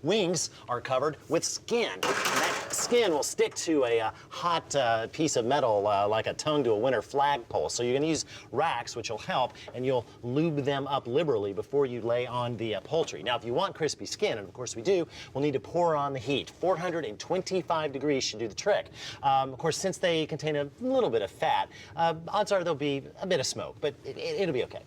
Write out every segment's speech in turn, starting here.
wings are covered with skin. And that skin will stick to a hot piece of metal like a tongue to a winter flagpole. So you're going to use racks, which will help, and you'll lube them up liberally before you lay on the poultry. Now, if you want crispy skin, and of course we do, we'll need to pour on the heat. 425 degrees should do the trick. Of course, since they contain a little bit of fat, odds are there'll be a bit of smoke, but it'll be okay.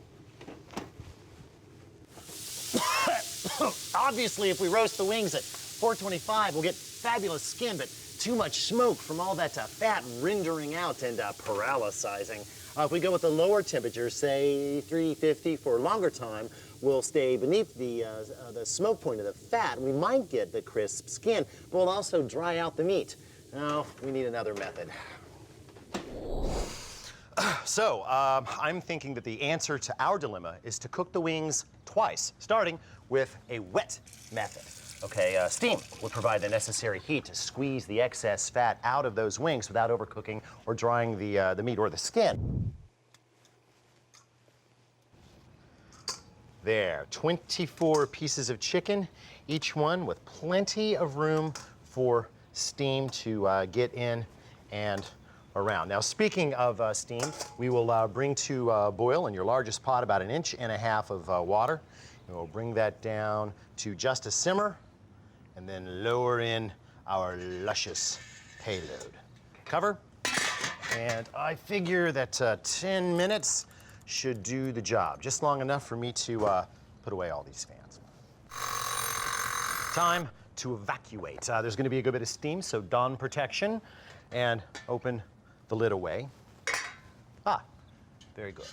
Obviously, if we roast the wings at 425, we'll get fabulous skin, but too much smoke from all that fat rendering out and paralysizing. If we go with the lower temperature, say 350 for a longer time, we'll stay beneath the smoke point of the fat. We might get the crisp skin, but we'll also dry out the meat. Now, we need another method. So, I'm thinking that the answer to our dilemma is to cook the wings twice, starting with a wet method. Okay, steam will provide the necessary heat to squeeze the excess fat out of those wings without overcooking or drying the meat or the skin. There, 24 pieces of chicken, each one with plenty of room for steam to get in and around. Now, speaking of steam, we will bring to boil in your largest pot about 1.5 inches of water. And we'll bring that down to just a simmer and then lower in our luscious payload. Cover, and I figure that 10 minutes should do the job, just long enough for me to put away all these fans. Time to evacuate. There's going to be a good bit of steam, so don protection and open the lid away. Very good.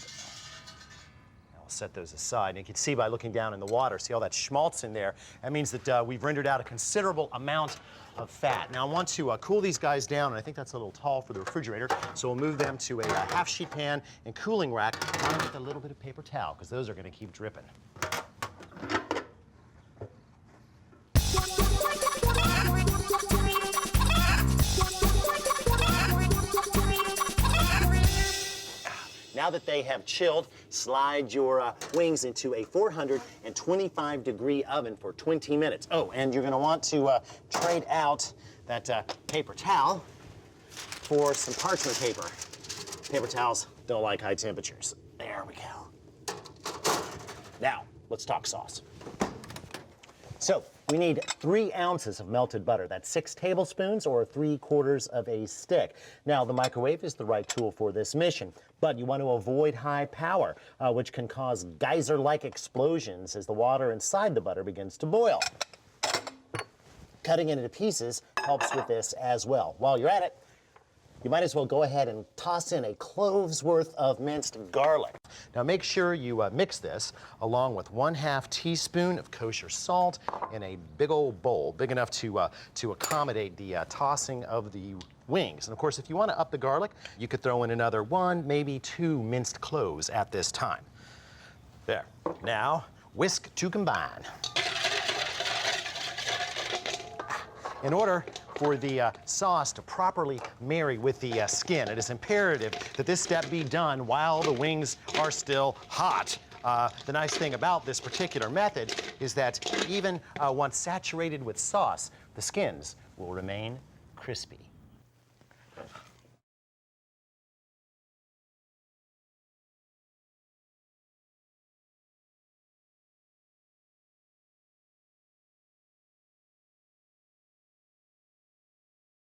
Now I'll set those aside. And you can see by looking down in the water, see all that schmaltz in there. That means that we've rendered out a considerable amount of fat. Now I want to cool these guys down, and I think that's a little tall for the refrigerator, so we'll move them to a half sheet pan and cooling rack lined with a little bit of paper towel, because those are going to keep dripping. Now that they have chilled, slide your wings into a 425 degree oven for 20 minutes. Oh, and you're going to want to trade out that paper towel for some parchment paper. Paper towels don't like high temperatures. There we go. Now, let's talk sauce. So, we need 3 ounces of melted butter. That's 6 tablespoons or 3/4 of a stick. Now, the microwave is the right tool for this mission, but you want to avoid high power, which can cause geyser-like explosions as the water inside the butter begins to boil. Cutting it into pieces helps with this as well. While you're at it, you might as well go ahead and toss in a clove's worth of minced garlic. Now make sure you mix this along with 1/2 teaspoon of kosher salt in a big old bowl, big enough to accommodate the tossing of the wings. And of course, if you want to up the garlic, you could throw in another 1, maybe 2 minced cloves at this time. There. Now, whisk to combine. In order for the sauce to properly marry with the skin, it is imperative that this step be done while the wings are still hot. The nice thing about this particular method is that even once saturated with sauce, the skins will remain crispy.